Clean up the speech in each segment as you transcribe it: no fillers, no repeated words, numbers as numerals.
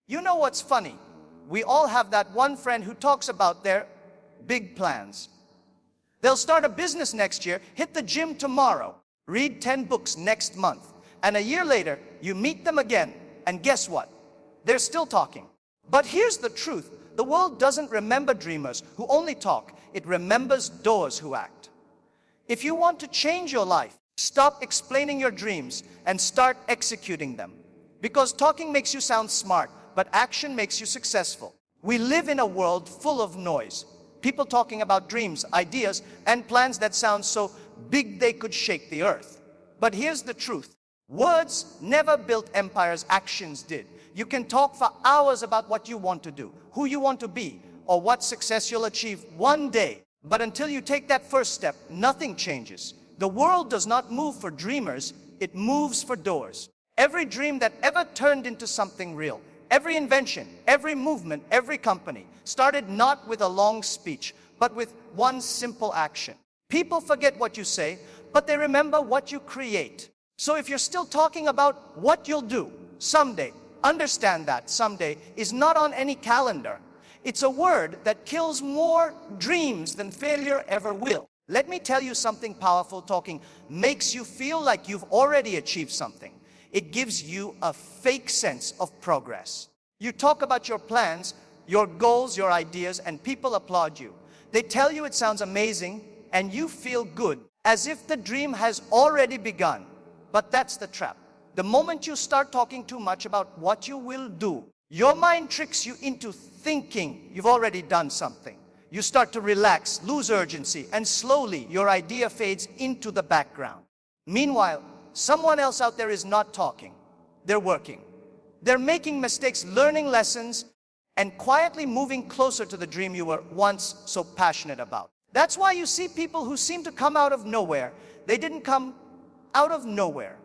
You know what's funny? We all have that one friend who talks about their big plans. They'll start a business next year, hit the gym tomorrow, read 10 books next month, and a year later, you meet them again, and guess what? They're still talking. But here's the truth. The world doesn't remember dreamers who only talk. It remembers doers who act. If you want to change your life, stop explaining your dreams and start executing them. Because talking makes you sound smart, but action makes you successful. We live in a world full of noise. People talking about dreams, ideas, and plans that sound so big they could shake the earth. But here's the truth. Words never built empires, actions did. You can talk for hours about what you want to do, who you want to be, or what success you'll achieve one day. But until you take that first step, nothing changes. The world does not move for dreamers, it moves for doers. Every dream that ever turned into something real, every invention, every movement, every company started not with a long speech, but with one simple action. People forget what you say, but they remember what you create. So if you're still talking about what you'll do someday, understand that someday is not on any calendar. It's a word that kills more dreams than failure ever will. Let me tell you something powerful. Talking makes you feel like you've already achieved something. It gives you a fake sense of progress. You talk about your plans, your goals, your ideas, and people applaud you. They tell you it sounds amazing, and you feel good, as if the dream has already begun. But that's the trap. The moment you start talking too much about what you will do, your mind tricks you into thinking you've already done something. You start to relax, lose urgency, and slowly your idea fades into the background. Meanwhile, someone else out there is not talking. They're working. They're making mistakes, learning lessons, and quietly moving closer to the dream you were once so passionate about. That's why you see people who seem to come out of nowhere. They didn't come out of nowhere.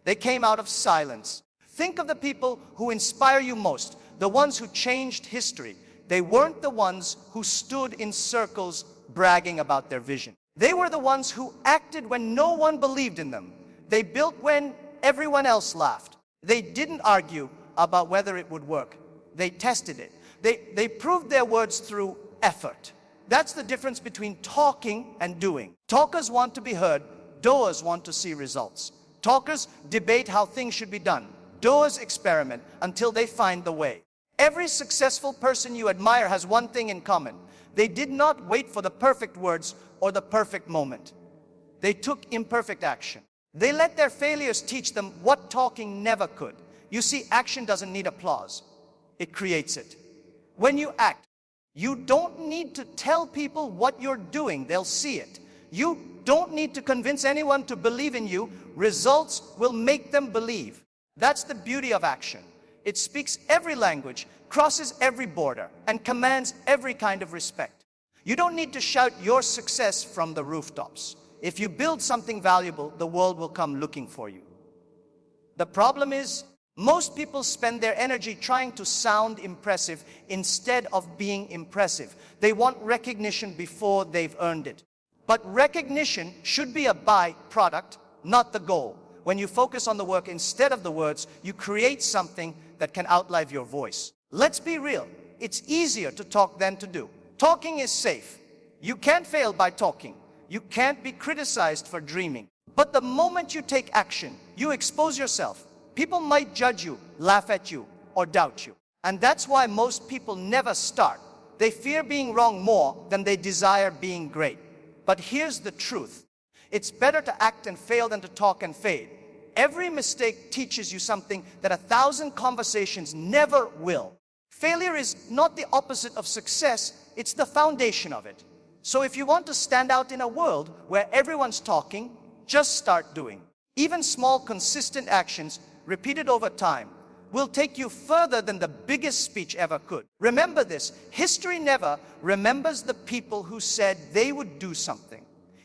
They came out of silence. Think of the people who inspire you most, the ones who changed history. They weren't the ones who stood in circles bragging about their vision. They were the ones who acted when no one believed in them. They built when everyone else laughed. They didn't argue about whether it would work. They tested it. They proved their words through effort. That's the difference between talking and doing. Talkers want to be heard. Doers want to see results. Talkers debate how things should be done. Doers experiment until they find the way. Every successful person you admire has one thing in common. They did not wait for the perfect words or the perfect moment. They took imperfect action. They let their failures teach them what talking never could. You see, action doesn't need applause. It creates it. When you act, you don't need to tell people what you're doing. They'll see it. You don't need to convince anyone to believe in you. Results will make them believe. That's the beauty of action. It speaks every language, crosses every border, and commands every kind of respect. You don't need to shout your success from the rooftops. If you build something valuable, the world will come looking for you. The problem is, most people spend their energy trying to sound impressive instead of being impressive. They want recognition before they've earned it. But recognition should be a byproduct, not the goal. When you focus on the work instead of the words, you create something that can outlive your voice. Let's be real. It's easier to talk than to do. Talking is safe. You can't fail by talking. You can't be criticized for dreaming. But the moment you take action, you expose yourself. People might judge you, laugh at you, or doubt you. And that's why most people never start. They fear being wrong more than they desire being great. But here's the truth. It's better to act and fail than to talk and fade. Every mistake teaches you something that 1,000 conversations never will. Failure is not the opposite of success, it's the foundation of it. So if you want to stand out in a world where everyone's talking, just start doing. Even small, consistent actions repeated over time will take you further than the biggest speech ever could. Remember this, history never remembers the people who said they would do something.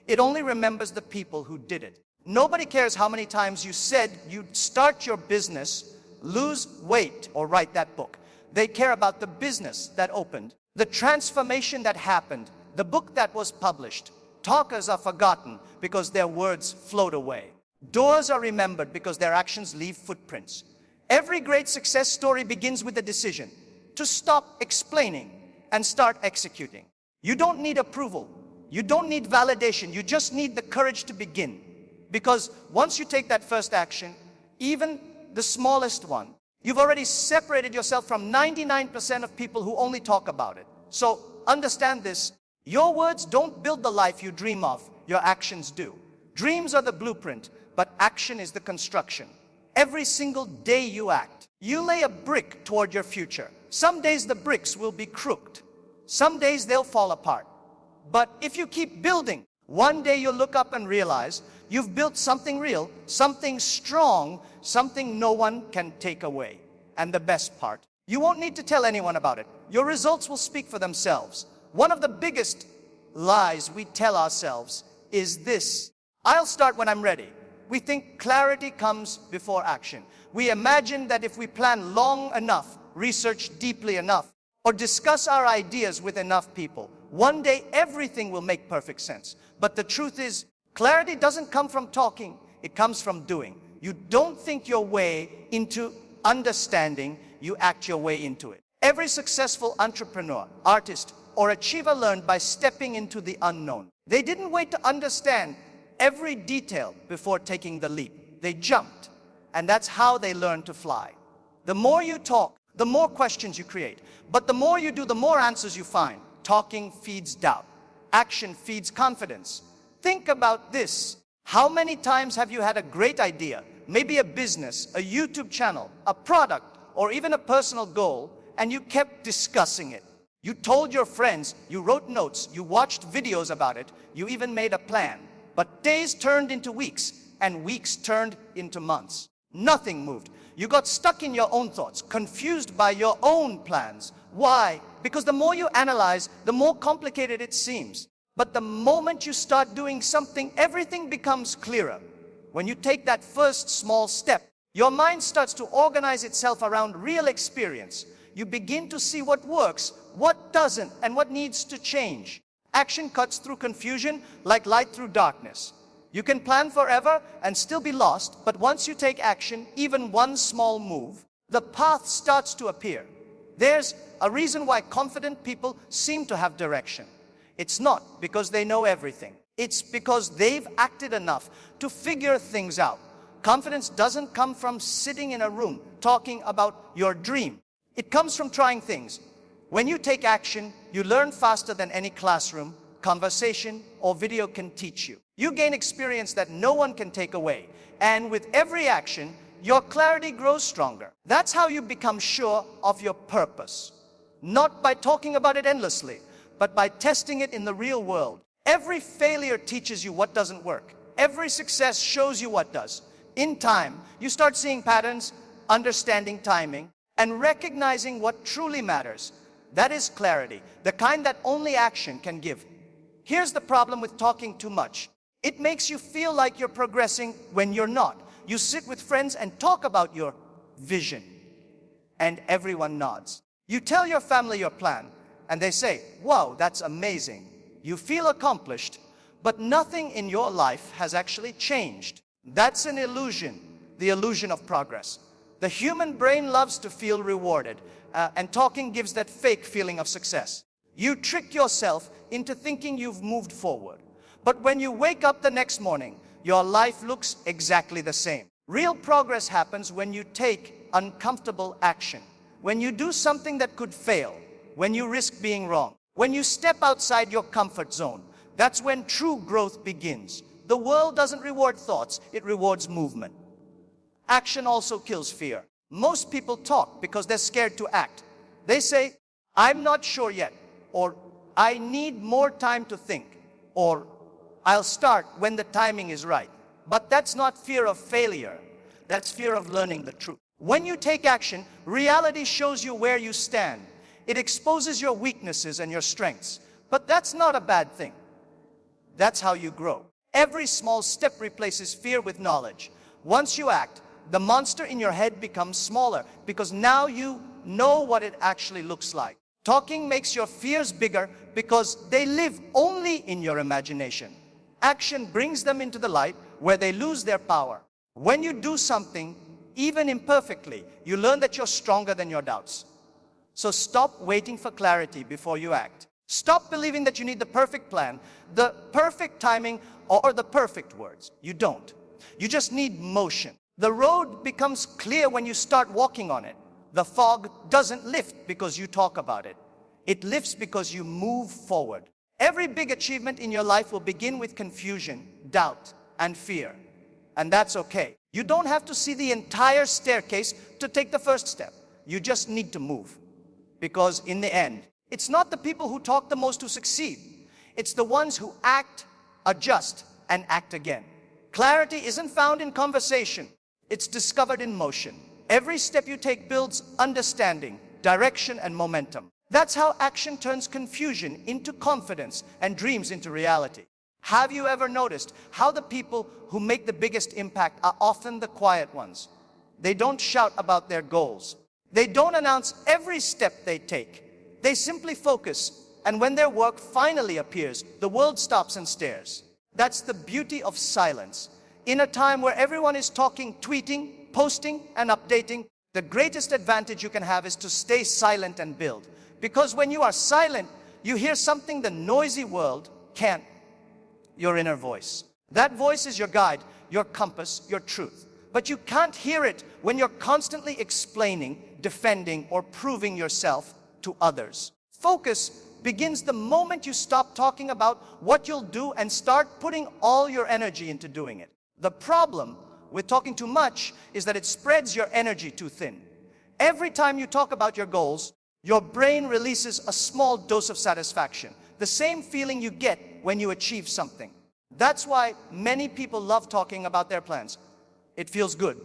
It only remembers the people who did it. Nobody cares how many times you said you'd start your business, lose weight, or write that book. They care about the business that opened, the transformation that happened, the book that was published. Talkers are forgotten because their words float away. Doers are remembered because their actions leave footprints. Every great success story begins with a decision to stop explaining and start executing. You don't need approval. You don't need validation. You just need the courage to begin. Because once you take that first action, even the smallest one, you've already separated yourself from 99% of people who only talk about it. So understand this. Your words don't build the life you dream of. Your actions do. Dreams are the blueprint, but action is the construction. Every single day you act, you lay a brick toward your future. Some days the bricks will be crooked. Some days they'll fall apart. But if you keep building, one day you'll look up and realize you've built something real, something strong, something no one can take away. And the best part, you won't need to tell anyone about it. Your results will speak for themselves. One of the biggest lies we tell ourselves is this: I'll start when I'm ready. We think clarity comes before action. We imagine that if we plan long enough, research deeply enough, or discuss our ideas with enough people, one day everything will make perfect sense. But the truth is, clarity doesn't come from talking, it comes from doing. You don't think your way into understanding, you act your way into it. Every successful entrepreneur, artist, or achiever learned by stepping into the unknown. They didn't wait to understand every detail before taking the leap. They jumped, and that's how they learned to fly. The more you talk, the more questions you create. But the more you do, the more answers you find. Talking feeds doubt. Action feeds confidence. Think about this. How many times have you had a great idea, maybe a business, a YouTube channel, a product, or even a personal goal, and you kept discussing it? You told your friends, you wrote notes, you watched videos about it, you even made a plan. But days turned into weeks, and weeks turned into months. Nothing moved. You got stuck in your own thoughts, confused by your own plans. Why? Because the more you analyze, the more complicated it seems. But the moment you start doing something, everything becomes clearer. When you take that first small step, your mind starts to organize itself around real experience. You begin to see what works, what doesn't, and what needs to change. Action cuts through confusion like light through darkness. You can plan forever and still be lost, but once you take action, even one small move, the path starts to appear. There's a reason why confident people seem to have direction. It's not because they know everything. It's because they've acted enough to figure things out. Confidence doesn't come from sitting in a room talking about your dream. It comes from trying things. When you take action, you learn faster than any classroom, conversation, or video can teach you. You gain experience that no one can take away. And with every action, your clarity grows stronger. That's how you become sure of your purpose. Not by talking about it endlessly, but by testing it in the real world. Every failure teaches you what doesn't work. Every success shows you what does. In time, you start seeing patterns, understanding timing, and recognizing what truly matters. That is clarity, the kind that only action can give. Here's the problem with talking too much. It makes you feel like you're progressing when you're not. You sit with friends and talk about your vision, and everyone nods. You tell your family your plan, and they say, "Wow, that's amazing." You feel accomplished, but nothing in your life has actually changed. That's an illusion, the illusion of progress. The human brain loves to feel rewarded, and talking gives that fake feeling of success. You trick yourself into thinking you've moved forward. But when you wake up the next morning, your life looks exactly the same. Real progress happens when you take uncomfortable action, when you do something that could fail, when you risk being wrong, when you step outside your comfort zone. That's when true growth begins. The world doesn't reward thoughts, it rewards movement. Action also kills fear. Most people talk because they're scared to act. They say, "I'm not sure yet," or "I need more time to think," or "I'll start when the timing is right." But that's not fear of failure. That's fear of learning the truth. When you take action, reality shows you where you stand. It exposes your weaknesses and your strengths. But that's not a bad thing. That's how you grow. Every small step replaces fear with knowledge. Once you act, the monster in your head becomes smaller because now you know what it actually looks like. Talking makes your fears bigger because they live only in your imagination. Action brings them into the light where they lose their power. When you do something Even imperfectly, you learn that you're stronger than your doubts. So stop waiting for clarity before you act. Stop believing that you need the perfect plan, the perfect timing, or the perfect words. You don't. You just need motion. The road becomes clear when you start walking on it. The fog doesn't lift because you talk about it. It lifts because you move forward. Every big achievement in your life will begin with confusion, doubt, and fear. And that's okay. You don't have to see the entire staircase to take the first step. You just need to move. Because in the end, it's not the people who talk the most who succeed. It's the ones who act, adjust, and act again. Clarity isn't found in conversation. It's discovered in motion. Every step you take builds understanding, direction, and momentum. That's how action turns confusion into confidence and dreams into reality. Have you ever noticed how the people who make the biggest impact are often the quiet ones? They don't shout about their goals. They don't announce every step they take. They simply focus, and when their work finally appears, the world stops and stares. That's the beauty of silence. In a time where everyone is talking, tweeting, posting, and updating, the greatest advantage you can have is to stay silent and build. Because when you are silent, you hear something the noisy world can't. Your inner voice. That voice is your guide, your compass, your truth. But you can't hear it when you're constantly explaining, defending, or proving yourself to others. Focus begins the moment you stop talking about what you'll do and start putting all your energy into doing it. The problem with talking too much is that it spreads your energy too thin. Every time you talk about your goals, your brain releases a small dose of satisfaction, the same feeling you get when you achieve something. That's why many people love talking about their plans. It feels good,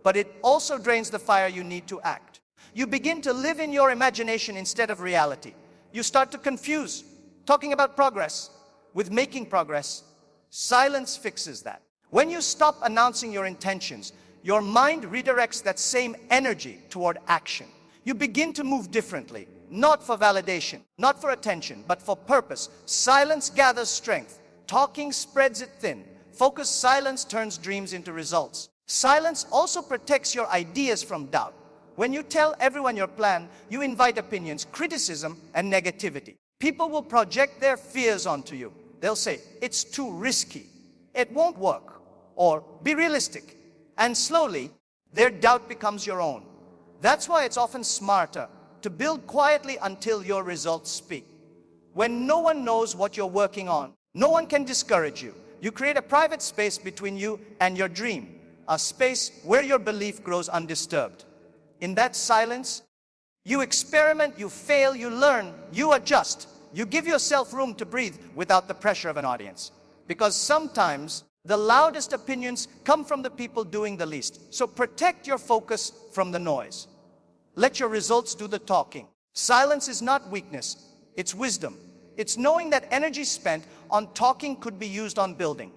but it also drains the fire you need to act. You begin to live in your imagination instead of reality. You start to confuse talking about progress with making progress. Silence fixes that. When you stop announcing your intentions, your mind redirects that same energy toward action. You begin to move differently, not for validation, not for attention, but for purpose. Silence gathers strength. Talking spreads it thin. Focused silence turns dreams into results. Silence also protects your ideas from doubt. When you tell everyone your plan, you invite opinions, criticism, and negativity. People will project their fears onto you. They'll say, it's too risky, it won't work, or be realistic. And slowly, their doubt becomes your own. That's why it's often smarter to build quietly until your results speak. When no one knows what you're working on, no one can discourage you. You create a private space between you and your dream, a space where your belief grows undisturbed. In that silence, you experiment, you fail, you learn, you adjust. You give yourself room to breathe without the pressure of an audience. Because sometimes the loudest opinions come from the people doing the least. So protect your focus from the noise. Let your results do the talking. Silence is not weakness, it's wisdom. It's knowing that energy spent on talking could be used on building.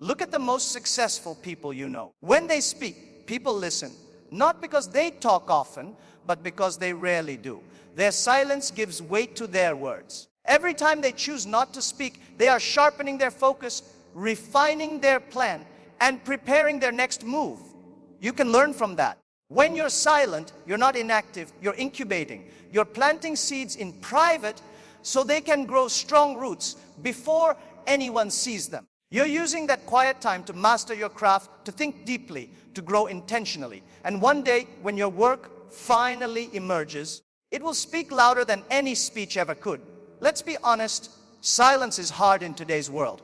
Look at the most successful people you know. When they speak, people listen. Not because they talk often, but because they rarely do. Their silence gives weight to their words. Every time they choose not to speak, they are sharpening their focus, refining their plan, and preparing their next move. You can learn from that. When you're silent, you're not inactive, you're incubating. You're planting seeds in private so they can grow strong roots before anyone sees them. You're using that quiet time to master your craft, to think deeply, to grow intentionally. And one day, when your work finally emerges, it will speak louder than any speech ever could. Let's be honest, silence is hard in today's world.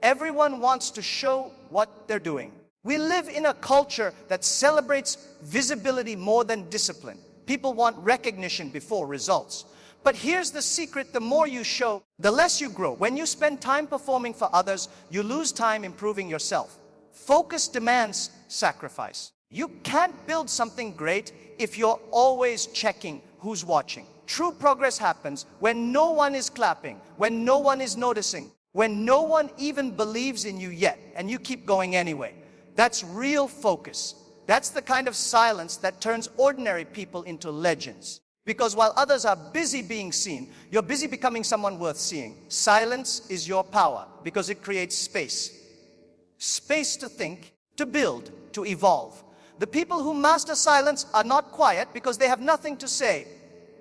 Everyone wants to show what they're doing. We live in a culture that celebrates visibility more than discipline. People want recognition before results. But here's the secret: the more you show, the less you grow. When you spend time performing for others, you lose time improving yourself. Focus demands sacrifice. You can't build something great if you're always checking who's watching. True progress happens when no one is clapping, when no one is noticing, when no one even believes in you yet, and you keep going anyway. That's real focus. That's the kind of silence that turns ordinary people into legends. Because while others are busy being seen, you're busy becoming someone worth seeing. Silence is your power because it creates space. Space to think, to build, to evolve. The people who master silence are not quiet because they have nothing to say.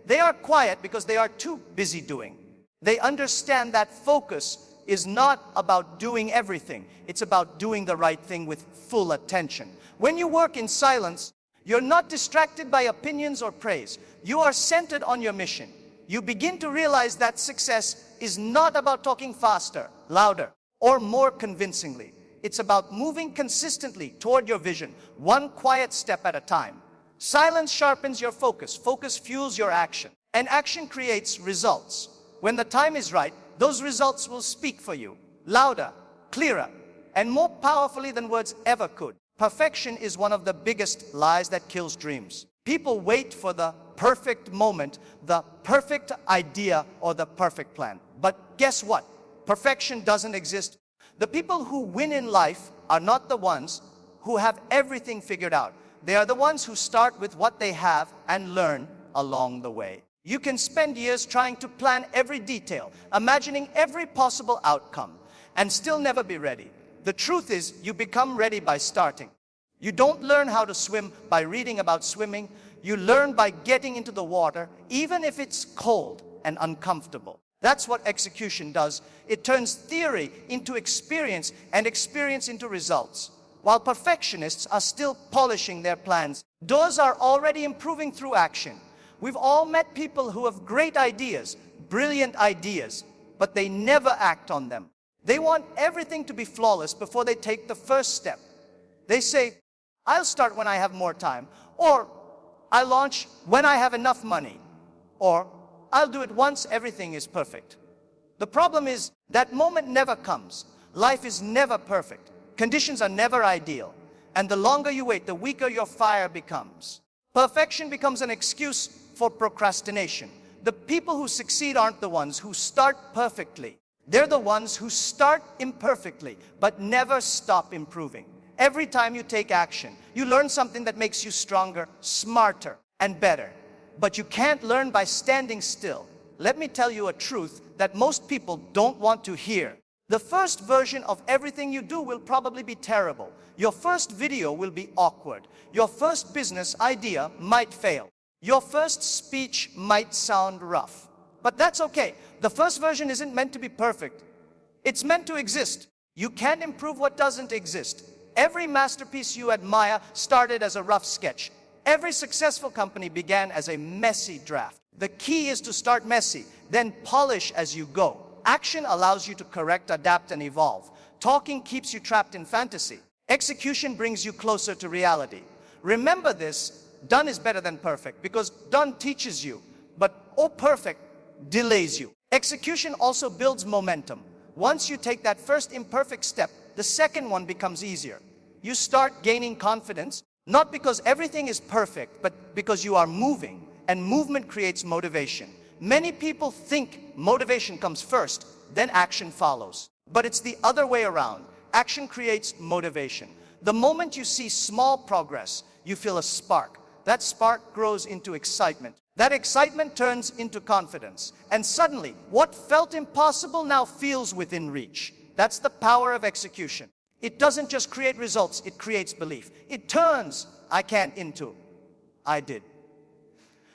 They are quiet because they are too busy doing. They understand that focus is not about doing everything. It's about doing the right thing with full attention. When you work in silence, you're not distracted by opinions or praise. You are centered on your mission. You begin to realize that success is not about talking faster, louder, or more convincingly. It's about moving consistently toward your vision, one quiet step at a time. Silence sharpens your focus. Focus fuels your action. And action creates results. When the time is right, those results will speak for you, louder, clearer, and more powerfully than words ever could. Perfection is one of the biggest lies that kills dreams. People wait for the perfect moment, the perfect idea, or the perfect plan. But guess what? Perfection doesn't exist. The people who win in life are not the ones who have everything figured out. They are the ones who start with what they have and learn along the way. You can spend years trying to plan every detail, imagining every possible outcome, and still never be ready. The truth is, you become ready by starting. You don't learn how to swim by reading about swimming. You learn by getting into the water, even if it's cold and uncomfortable. That's what execution does. It turns theory into experience and experience into results. While perfectionists are still polishing their plans, doers are already improving through action. We've all met people who have great ideas, brilliant ideas, but they never act on them. They want everything to be flawless before they take the first step. They say, I'll start when I have more time, or I'll launch when I have enough money, or I'll do it once everything is perfect. The problem is that moment never comes. Life is never perfect. Conditions are never ideal. And the longer you wait, the weaker your fire becomes. Perfection becomes an excuse for procrastination. The people who succeed aren't the ones who start perfectly. They're the ones who start imperfectly, but never stop improving. Every time you take action, you learn something that makes you stronger, smarter, and better. But you can't learn by standing still. Let me tell you a truth that most people don't want to hear. The first version of everything you do will probably be terrible. Your first video will be awkward. Your first business idea might fail. Your first speech might sound rough. But that's okay. The first version isn't meant to be perfect. It's meant to exist. You can't improve what doesn't exist. Every masterpiece you admire started as a rough sketch. Every successful company began as a messy draft. The key is to start messy, then polish as you go. Action allows you to correct, adapt, and evolve. Talking keeps you trapped in fantasy. Execution brings you closer to reality. Remember this, done is better than perfect, because done teaches you, but perfect delays you. Execution also builds momentum. Once you take that first imperfect step, the second one becomes easier. You start gaining confidence, not because everything is perfect, but because you are moving, and movement creates motivation. Many people think motivation comes first, then action follows. But it's the other way around. Action creates motivation. The moment you see small progress, you feel a spark. That spark grows into excitement. That excitement turns into confidence. And suddenly, what felt impossible now feels within reach. That's the power of execution. It doesn't just create results, it creates belief. It turns I can't into I did.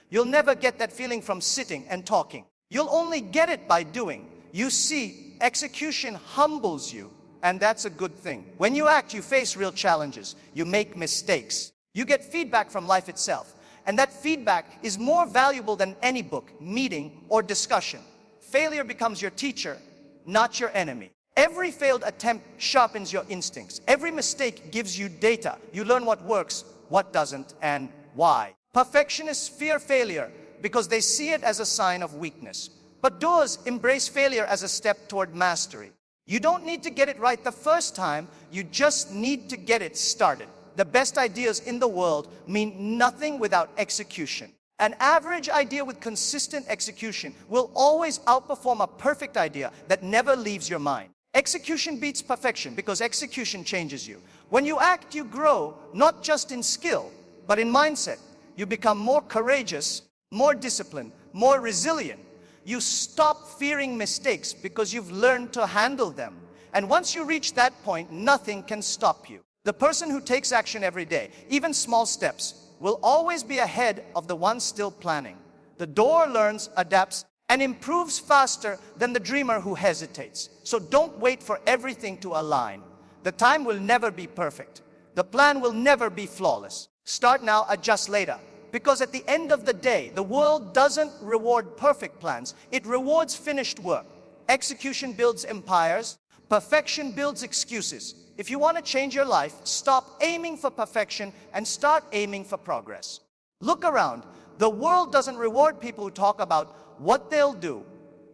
You'll never get that feeling from sitting and talking. You'll only get it by doing. You see, execution humbles you, and that's a good thing. When you act, you face real challenges. You make mistakes. You get feedback from life itself. And that feedback is more valuable than any book, meeting, or discussion. Failure becomes your teacher, not your enemy. Every failed attempt sharpens your instincts. Every mistake gives you data. You learn what works, what doesn't, and why. Perfectionists fear failure because they see it as a sign of weakness. But doers embrace failure as a step toward mastery. You don't need to get it right the first time, you just need to get it started. The best ideas in the world mean nothing without execution. An average idea with consistent execution will always outperform a perfect idea that never leaves your mind. Execution beats perfection because execution changes you. When you act, you grow, not just in skill, but in mindset. You become more courageous, more disciplined, more resilient. You stop fearing mistakes because you've learned to handle them. And once you reach that point, nothing can stop you. The person who takes action every day, even small steps, will always be ahead of the one still planning. The doer learns, adapts, and improves faster than the dreamer who hesitates. So don't wait for everything to align. The time will never be perfect. The plan will never be flawless. Start now, adjust later. Because at the end of the day, the world doesn't reward perfect plans. It rewards finished work. Execution builds empires. Perfection builds excuses. If you want to change your life, stop aiming for perfection and start aiming for progress. Look around. The world doesn't reward people who talk about what they'll do.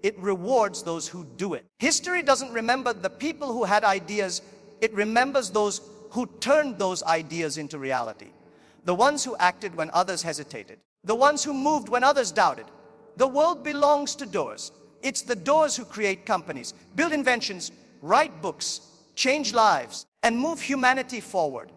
It rewards those who do it. History doesn't remember the people who had ideas. It remembers those who turned those ideas into reality. The ones who acted when others hesitated. The ones who moved when others doubted. The world belongs to doers. It's the doers who create companies, build inventions, write books, change lives, and move humanity forward.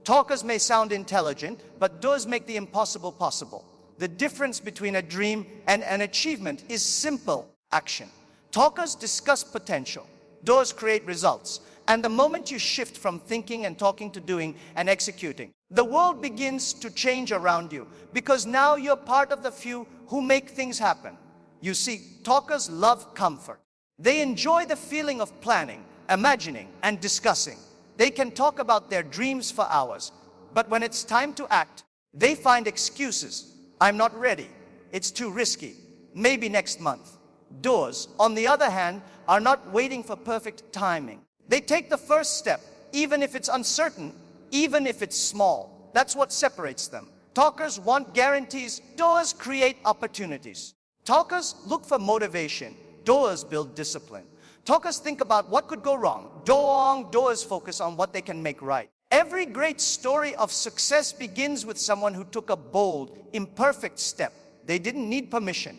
Talkers may sound intelligent, but doers make the impossible possible. The difference between a dream and an achievement is simple: action. Talkers discuss potential. Doers create results. And the moment you shift from thinking and talking to doing and executing, the world begins to change around you, because now you're part of the few who make things happen. You see, talkers love comfort. They enjoy the feeling of planning, imagining, and discussing. They can talk about their dreams for hours, but when it's time to act, they find excuses. I'm not ready. It's too risky. Maybe next month. Doers, on the other hand, are not waiting for perfect timing. They take the first step, even if it's uncertain, even if it's small. That's what separates them. Talkers want guarantees. Doers create opportunities. Talkers look for motivation. Doers build discipline. Talkers think about what could go wrong. Doers focus on what they can make right. Every great story of success begins with someone who took a bold, imperfect step. They didn't need permission.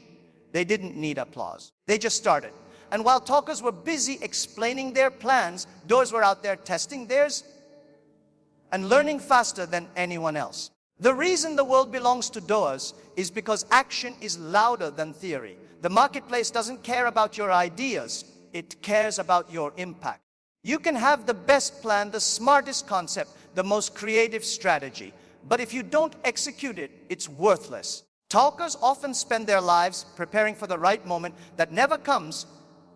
They didn't need applause. They just started. And while talkers were busy explaining their plans, doers were out there testing theirs and learning faster than anyone else. The reason the world belongs to doers is because action is louder than theory. The marketplace doesn't care about your ideas. It cares about your impact. You can have the best plan, the smartest concept, the most creative strategy, but if you don't execute it, it's worthless. Talkers often spend their lives preparing for the right moment that never comes,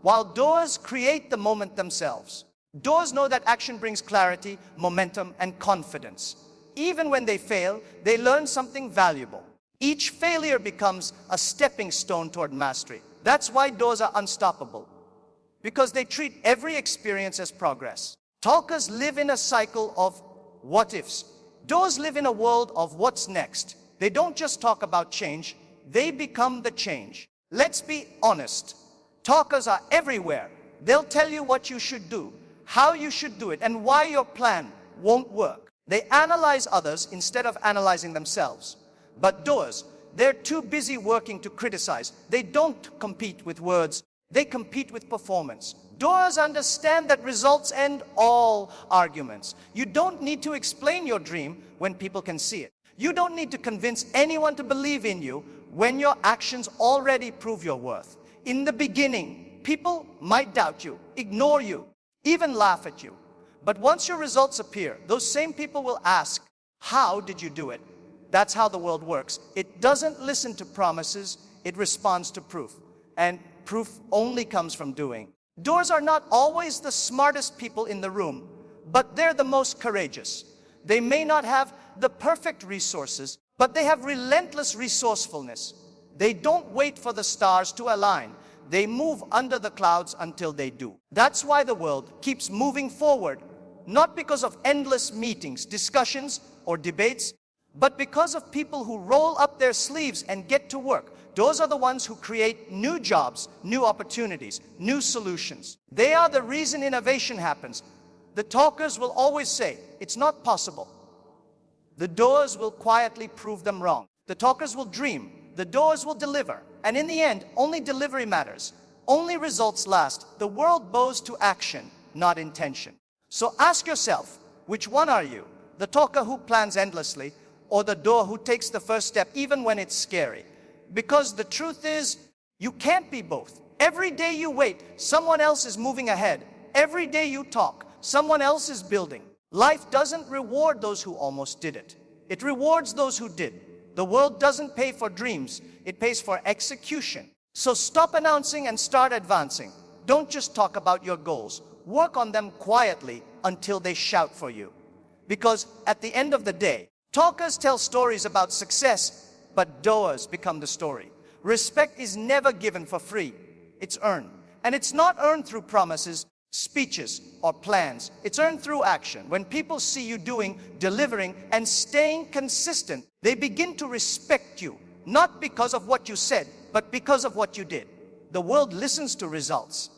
while doers create the moment themselves. Doers know that action brings clarity, momentum, and confidence. Even when they fail, they learn something valuable. Each failure becomes a stepping stone toward mastery. That's why doers are unstoppable, because they treat every experience as progress. Talkers live in a cycle of what ifs. Doers live in a world of what's next. They don't just talk about change, they become the change. Let's be honest. Talkers are everywhere. They'll tell you what you should do, how you should do it, and why your plan won't work. They analyze others instead of analyzing themselves. But doers, they're too busy working to criticize. They don't compete with words. They compete with performance. Doers understand that results end all arguments. You don't need to explain your dream when people can see it. You don't need to convince anyone to believe in you when your actions already prove your worth. In the beginning, people might doubt you, ignore you, even laugh at you. But once your results appear, those same people will ask, how did you do it? That's how the world works. It doesn't listen to promises, it responds to proof. And proof only comes from doing. Doers are not always the smartest people in the room, but they're the most courageous. They may not have the perfect resources, but they have relentless resourcefulness. They don't wait for the stars to align. They move under the clouds until they do. That's why the world keeps moving forward, not because of endless meetings, discussions, or debates, but because of people who roll up their sleeves and get to work. Those are the ones who create new jobs, new opportunities, new solutions. They are the reason innovation happens. The talkers will always say, it's not possible. The doers will quietly prove them wrong. The talkers will dream. The doers will deliver. And in the end, only delivery matters. Only results last. The world bows to action, not intention. So ask yourself, which one are you? The talker who plans endlessly, or the doer who takes the first step even when it's scary? Because the truth is, you can't be both. Every day you wait, someone else is moving ahead. Every day you talk, someone else is building. Life doesn't reward those who almost did it. It rewards those who did. The world doesn't pay for dreams. It pays for execution. So stop announcing and start advancing. Don't just talk about your goals. Work on them quietly until they shout for you. Because at the end of the day, talkers tell stories about success, but doers become the story. Respect is never given for free. It's earned. And it's not earned through promises, speeches, or plans. It's earned through action. When people see you doing, delivering, and staying consistent, they begin to respect you, not because of what you said, but because of what you did. The world listens to results.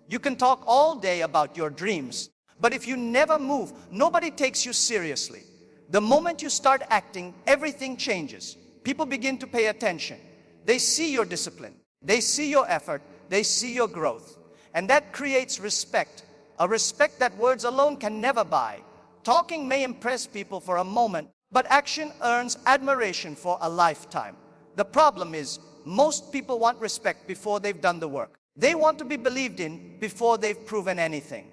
You can talk all day about your dreams, but if you never move, nobody takes you seriously. The moment you start acting, everything changes. People begin to pay attention. They see your discipline. They see your effort. They see your growth. And that creates respect, a respect that words alone can never buy. Talking may impress people for a moment, but action earns admiration for a lifetime. The problem is, most people want respect before they've done the work. They want to be believed in before they've proven anything.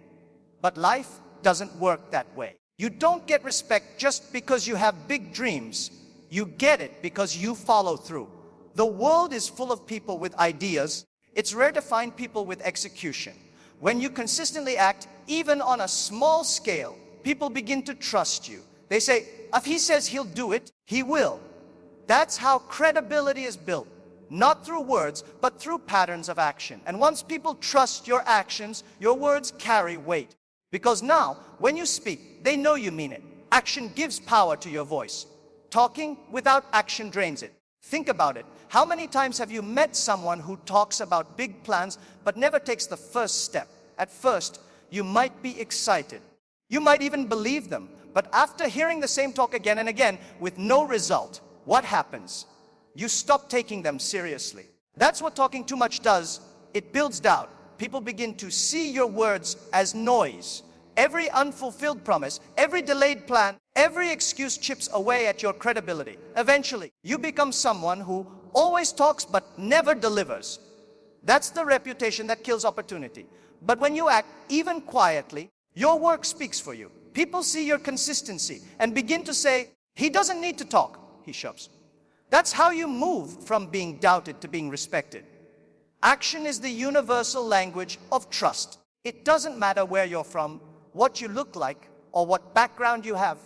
But life doesn't work that way. You don't get respect just because you have big dreams. You get it because you follow through. The world is full of people with ideas. It's rare to find people with execution. When you consistently act, even on a small scale, people begin to trust you. They say, if he says he'll do it, he will. That's how credibility is built. Not through words, but through patterns of action. And once people trust your actions, your words carry weight. Because now, when you speak, they know you mean it. Action gives power to your voice. Talking without action drains it. Think about it. How many times have you met someone who talks about big plans, but never takes the first step? At first, you might be excited. You might even believe them. But after hearing the same talk again and again with no result, what happens? You stop taking them seriously. That's what talking too much does. It builds doubt. People begin to see your words as noise. Every unfulfilled promise, every delayed plan, every excuse chips away at your credibility. Eventually, you become someone who always talks but never delivers. That's the reputation that kills opportunity. But when you act, even quietly, your work speaks for you. People see your consistency and begin to say, he doesn't need to talk, he shoves. That's how you move from being doubted to being respected. Action is the universal language of trust. It doesn't matter where you're from, what you look like, or what background you have.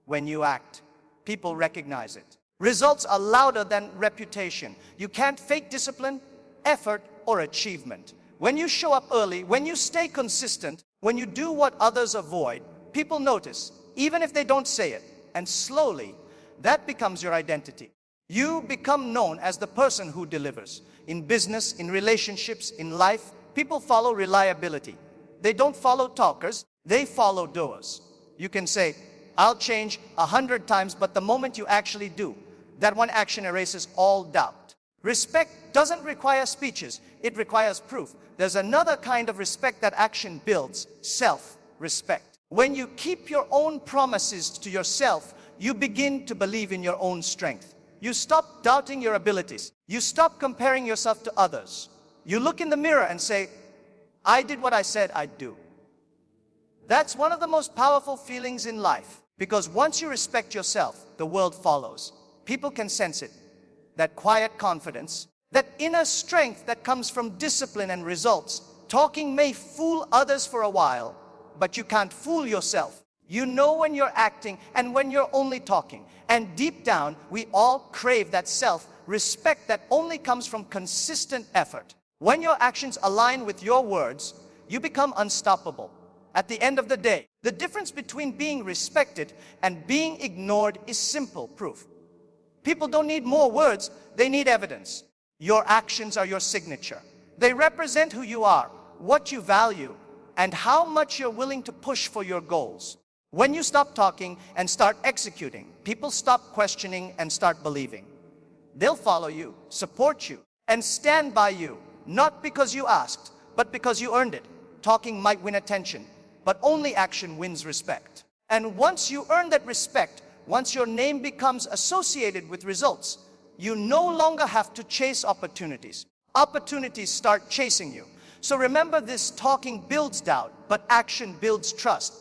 When you act, people recognize it. Results are louder than reputation. You can't fake discipline, effort, or achievement. When you show up early, when you stay consistent, when you do what others avoid, people notice, even if they don't say it. And slowly, that becomes your identity. You become known as the person who delivers. In business, in relationships, in life, people follow reliability. They don't follow talkers, they follow doers. You can say, I'll change 100 times, but the moment you actually do, that one action erases all doubt. Respect doesn't require speeches, it requires proof. There's another kind of respect that action builds, self-respect. When you keep your own promises to yourself, you begin to believe in your own strength. You stop doubting your abilities. You stop comparing yourself to others. You look in the mirror and say, I did what I said I'd do. That's one of the most powerful feelings in life, because once you respect yourself, the world follows. People can sense it. That quiet confidence, that inner strength that comes from discipline and results. Talking may fool others for a while, but you can't fool yourself. You know when you're acting and when you're only talking. And deep down, we all crave that self-respect that only comes from consistent effort. When your actions align with your words, you become unstoppable. At the end of the day, the difference between being respected and being ignored is simple proof. People don't need more words, they need evidence. Your actions are your signature. They represent who you are, what you value, and how much you're willing to push for your goals. When you stop talking and start executing, people stop questioning and start believing. They'll follow you, support you, and stand by you, not because you asked, but because you earned it. Talking might win attention, but only action wins respect. And once you earn that respect, once your name becomes associated with results, you no longer have to chase opportunities. Opportunities start chasing you. So remember this, talking builds doubt, but action builds trust.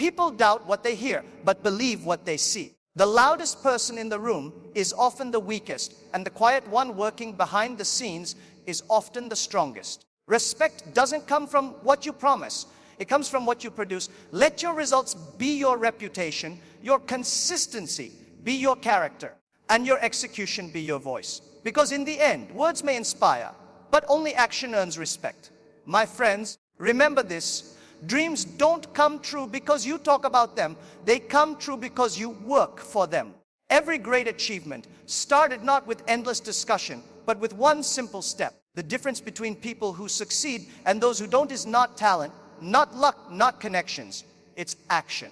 People doubt what they hear, but believe what they see. The loudest person in the room is often the weakest, and the quiet one working behind the scenes is often the strongest. Respect doesn't come from what you promise. It comes from what you produce. Let your results be your reputation, your consistency be your character, and your execution be your voice. Because in the end, words may inspire, but only action earns respect. My friends, remember this. Dreams don't come true because you talk about them. They come true because you work for them. Every great achievement started not with endless discussion, but with one simple step. The difference between people who succeed and those who don't is not talent, not luck, not connections. It's action.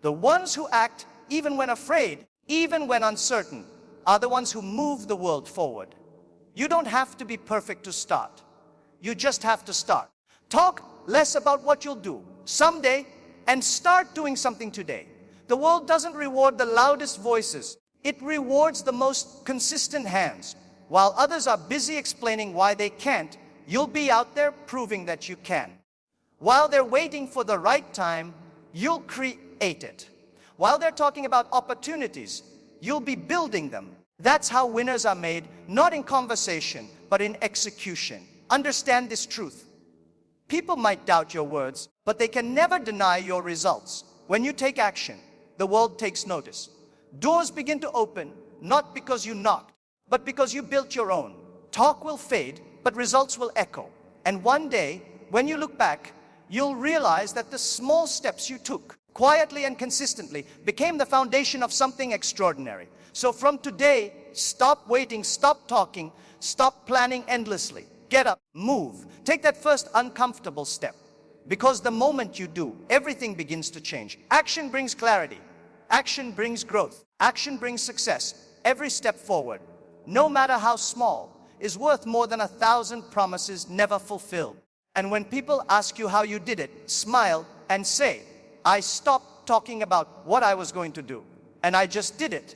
The ones who act, even when afraid, even when uncertain, are the ones who move the world forward. You don't have to be perfect to start. You just have to start. Talk less about what you'll do someday and start doing something today. The world doesn't reward the loudest voices. It rewards the most consistent hands. While others are busy explaining why they can't, you'll be out there proving that you can. While they're waiting for the right time, you'll create it. While they're talking about opportunities, you'll be building them. That's how winners are made, not in conversation, but in execution. Understand this truth. People might doubt your words, but they can never deny your results. When you take action, the world takes notice. Doors begin to open, not because you knocked, but because you built your own. Talk will fade, but results will echo. And one day, when you look back, you'll realize that the small steps you took, quietly and consistently, became the foundation of something extraordinary. So from today, stop waiting, stop talking, stop planning endlessly. Get up, move, take that first uncomfortable step. Because the moment you do, everything begins to change. Action brings clarity. Action brings growth. Action brings success. Every step forward, no matter how small, is worth more than 1,000 promises never fulfilled. And when people ask you how you did it, smile and say, I stopped talking about what I was going to do, and I just did it.